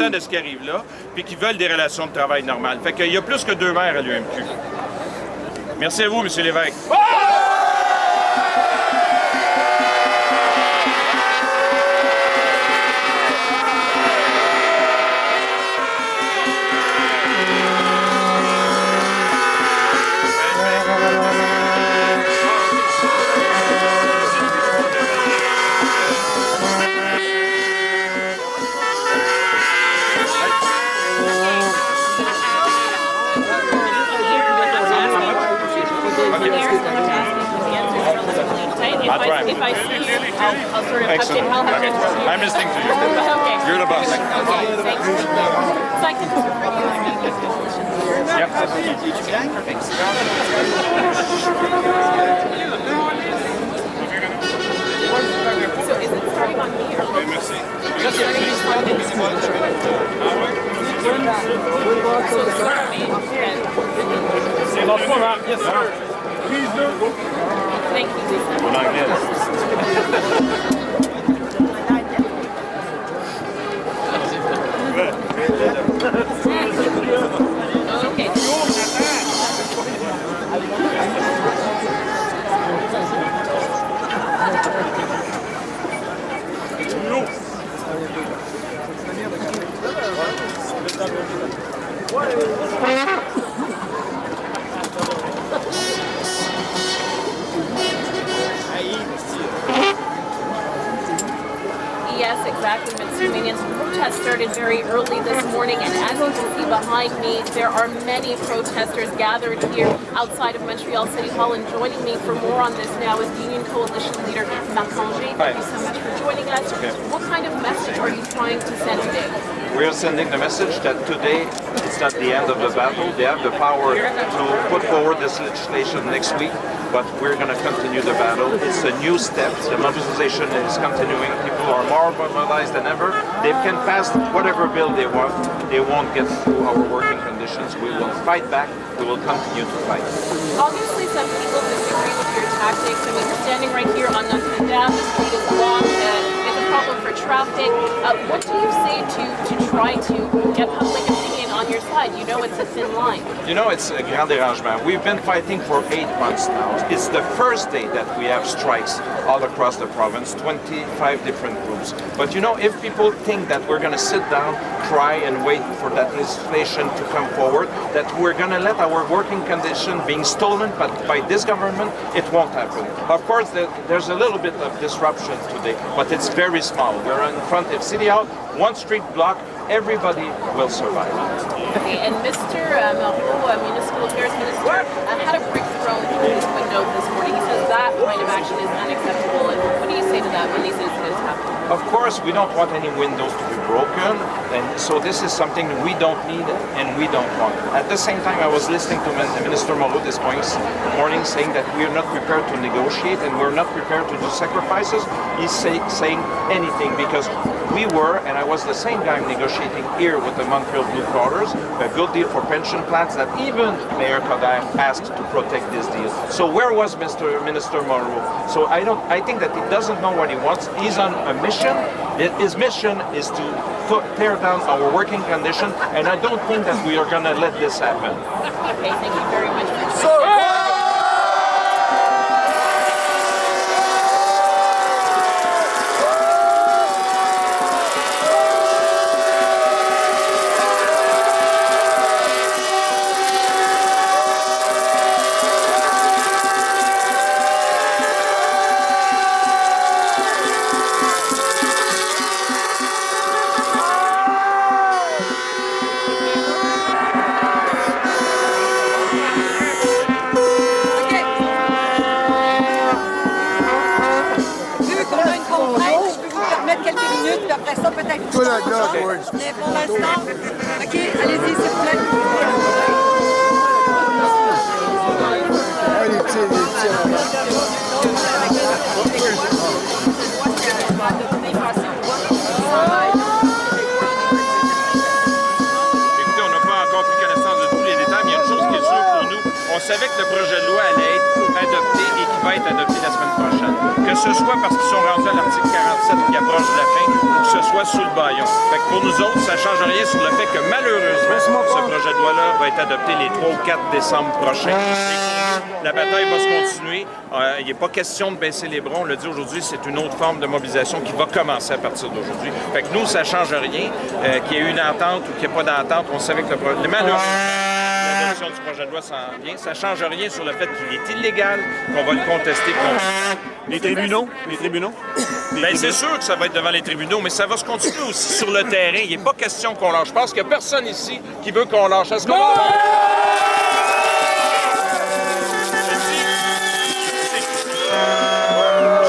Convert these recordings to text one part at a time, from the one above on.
mécontents de ce qui arrive là, puis qui veulent des relations de travail normales. Fait qu'il y a plus que 2 maires à l'UMQ. Merci à vous, M. Lévesque. If I see you, I'll sort of Excellent. I'll have to interview you. I'm listening to you. Okay. You're the boss. Okay, thanks. So I can refer you as being a position. Yep. Perfect. So is it starting on me or Merci. it's starting on me? So it's starting on me. Okay. C'est votre fois, yes, sir. Thank you, Lisa. En anglais. Okay. Yes, exactly, Mitsuminians. The protest started very early this morning, and as you can see behind me, there are many protesters gathered here outside of Montreal City Hall. And joining me for more on this now is Union Coalition leader Marc Angé. Thank you so much for joining us. Okay. What kind of message are you trying to send today? We are sending the message that today it's not the end of the battle. They have the power to put forward this legislation next week, but we're going to continue the battle. It's a new step. The mobilization is continuing. People are more mobilized than ever. They can pass whatever bill they want. They won't get through our working conditions. We will fight back. We will continue to fight. Obviously, some people disagree with your tactics. I mean, we're standing right here on Notre Dame. The street is blocked. It's a problem for traffic. What do you say to try to get public opinion on your side? You know it's a thin line. You know, it's a grand dérangement. We've been fighting for 8 months now. It's the first day that we have strikes all across the province, 25 different groups. But you know, if people think that we're going to sit down, cry and wait for that legislation to come forward, that we're going to let our working condition being stolen by this government, it won't happen. Of course, there's a little bit of disruption today, but it's very small. We're in front of City Hall, one street block, everybody will survive. Okay, and Mr. Moreau, Municipal Affairs Minister, had a brick thrown through his window this morning. He says that kind of action is unacceptable. And what do you say to that when these incidents happen? Of course, we don't want any windows to be broken, and so this is something we don't need and we don't want. At the same time, I was listening to Minister Moreau this morning saying that we are not prepared to negotiate and we're not prepared to do sacrifices. He's saying anything because we were, and I was the same guy negotiating here with the Montreal Blue Collars, a good deal for pension plans that even Mayor Coderre asked to protect this deal. So where was Minister Moreau? So I think that he doesn't know what he wants. He's on a mission. His mission is to tear down our working condition, and I don't think that we are going to let this happen. Okay, thank you very much for après ça, peut-être. Mais pour l'instant, OK, allez-y, s'il vous plaît. Écoutez, on n'a pas encore pris connaissance de tous les détails, mais il y a une chose qui est sûre pour nous. On savait que le projet de loi allait être adopté et qu'il va être adopté la semaine prochaine. Que ce soit parce qu'ils sont rendus à l'article 47 qui approche de la fin, ou que ce soit sous le bâillon. Fait que pour nous autres, ça ne change rien sur le fait que malheureusement, ce projet de loi-là va être adopté les 3 ou 4 décembre prochains. La bataille va se continuer. Il n'est pas question de baisser les bras. On l'a dit aujourd'hui, c'est une autre forme de mobilisation qui va commencer à partir d'aujourd'hui. Fait que nous, ça ne change rien. Qu'il y ait une entente ou qu'il n'y ait pas d'entente, on savait que l'adoption du projet de loi s'en vient. Ça ne change rien sur le fait qu'il est illégal, qu'on va le contester. Les tribunaux? Bien, c'est sûr que ça va être devant les tribunaux, mais ça va se continuer aussi sur le terrain. Il n'est pas question qu'on lâche. Je pense qu'il n'y a personne ici qui veut qu'on lâche. Est-ce qu'on va...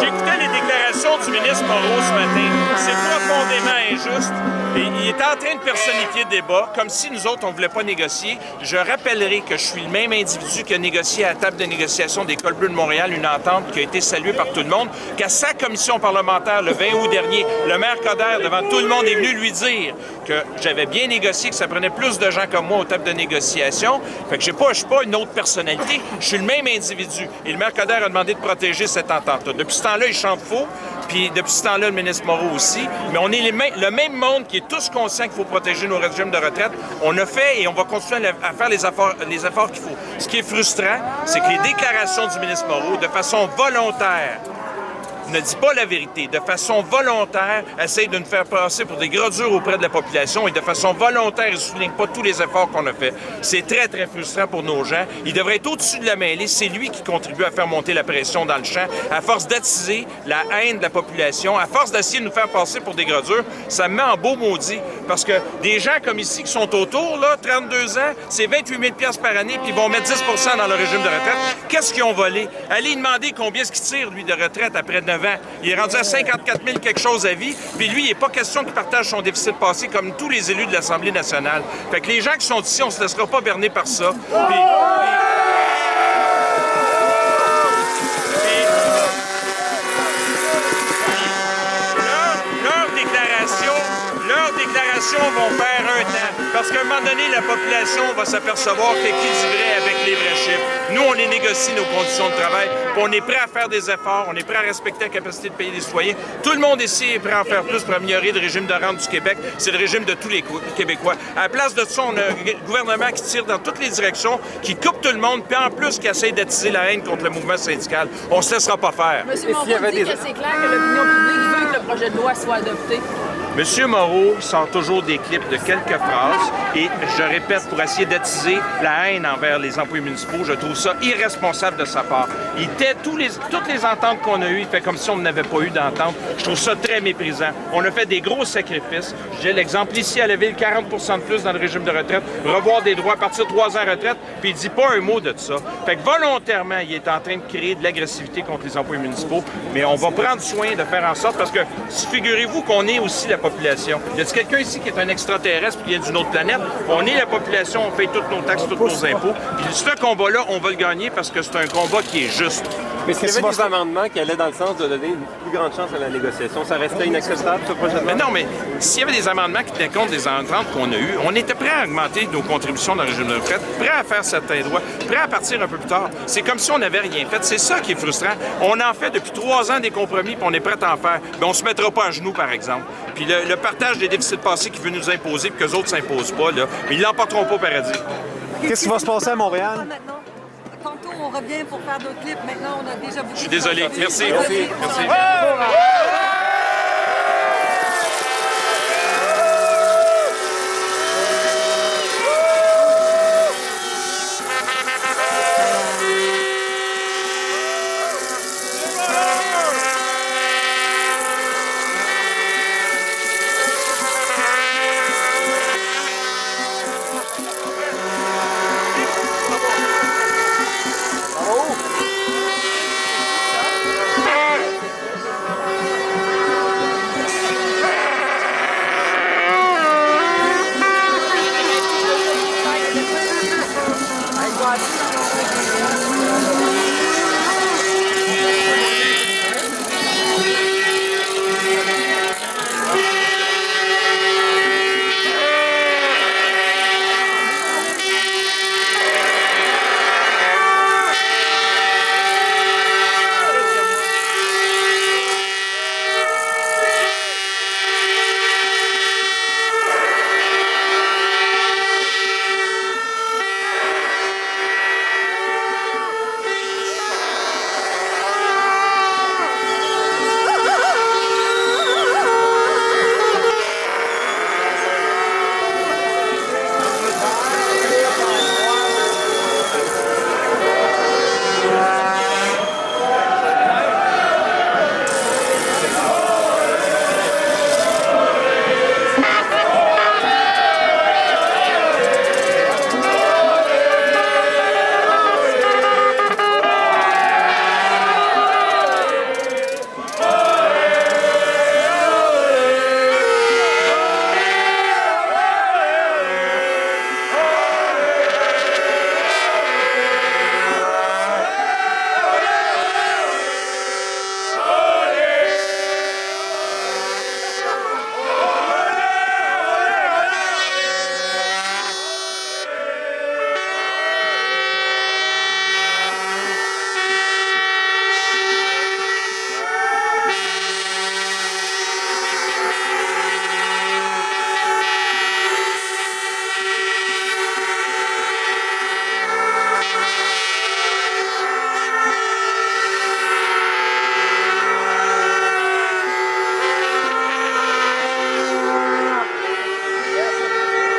J'écoutais les déclarations du ministre Moreau ce matin. C'est profondément injuste. Et il est en train de personnifier le débat, comme si nous autres, on ne voulait pas négocier. Je rappellerai que je suis le même individu qui a négocié à la table de négociation des Cols Bleus de Montréal une entente qui a été saluée par tout le monde, qu'à sa commission parlementaire, le 20 août dernier, le maire Coderre, devant tout le monde, est venu lui dire que j'avais bien négocié, que ça prenait plus de gens comme moi aux tables de négociation. Fait que je ne suis pas une autre personnalité, je suis le même individu. Et le maire Coderre a demandé de protéger cette entente-là. Depuis ce temps-là, il chante faux. Puis depuis ce temps-là, le ministre Moreau aussi. Mais on est le même monde qui est tous conscients qu'il faut protéger nos régimes de retraite. On a fait et on va continuer à faire les efforts qu'il faut. Ce qui est frustrant, c'est que les déclarations du ministre Moreau, de façon volontaire, ne dit pas la vérité, de façon volontaire, essaye de nous faire passer pour des gradures auprès de la population et de façon volontaire, il ne souligne pas tous les efforts qu'on a fait. C'est très, très frustrant pour nos gens. Il devrait être au-dessus de la mêlée. C'est lui qui contribue à faire monter la pression dans le champ. À force d'attiser la haine de la population, à force d'essayer de nous faire passer pour des gradures, ça me met en beau maudit. Parce que des gens comme ici qui sont autour, là, 32 ans, c'est 28 000 $ par année, puis ils vont mettre 10 % dans le régime de retraite. Qu'est-ce qu'ils ont volé? Allez demander combien est-ce qu'il tire, lui, de retraite après 9 ans. Il est rendu à 54 000 quelque chose à vie, puis lui, il n'est pas question qu'il partage son déficit passé comme tous les élus de l'Assemblée nationale. Fait que les gens qui sont ici, on ne se laissera pas berner par ça. Leurs déclarations vont faire un temps. Parce qu'à un moment donné, la population va s'apercevoir qu'il dit vrai avec les vrais chiffres. Nous, on les négocie, nos conditions de travail, puis on est prêt à faire des efforts, on est prêt à respecter la capacité de payer des citoyens. Tout le monde ici est prêt à en faire plus pour améliorer le régime de rente du Québec. C'est le régime de tous les Québécois. À la place de ça, on a un gouvernement qui tire dans toutes les directions, qui coupe tout le monde, puis en plus qui essaie d'attiser la haine contre le mouvement syndical. On ne se laissera pas faire. Monsieur Moreau dit que c'est clair que l'opinion publique veut que le projet de loi soit adopté. Monsieur Moreau sort toujours des clips de quelques phrases et je répète, pour essayer d'attiser la haine envers les employés municipaux, je trouve ça irresponsable de sa part. Il tait toutes les ententes qu'on a eues, il fait comme si on n'avait pas eu d'entente. Je trouve ça très méprisant. On a fait des gros sacrifices. J'ai l'exemple ici à la ville, 40 % de plus dans le régime de retraite, revoir des droits à partir de 3 ans retraite, puis il dit pas un mot de ça. Fait que volontairement, il est en train de créer de l'agressivité contre les employés municipaux, mais on va prendre soin de faire en sorte, parce que figurez-vous qu'on est aussi la population. Y a-t-il quelqu'un ici qui est un extraterrestre qui vient d'une autre planète? On est la population, on paye toutes nos taxes, tous nos impôts. Puis ce combat-là, on va le gagner parce que c'est un combat qui est juste. Mais est-ce qu'il y avait des amendements qui allaient dans le sens de donner une plus grande chance à la négociation? Ça restait inacceptable, ce projet de loi? Mais non, mais s'il y avait des amendements qui tenaient compte des ententes qu'on a eues, on était prêt à augmenter nos contributions dans le régime de retraite, prêt à faire certains droits, prêt à partir un peu plus tard. C'est comme si on n'avait rien fait. C'est ça qui est frustrant. On en fait depuis 3 ans des compromis, puis on est prêt à en faire. Mais on ne se mettra pas à genoux, par exemple. Puis le partage des déficits passés qui veut nous imposer, puis qu'eux autres ne s'imposent pas, là, mais ils ne l'emporteront pas au paradis. Qu'est-ce qui va se passer à Montréal? Maintenant, tantôt, on revient pour faire d'autres clips. Maintenant, on a déjà beaucoup. Je suis désolé. Merci. Merci.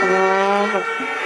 Thank you.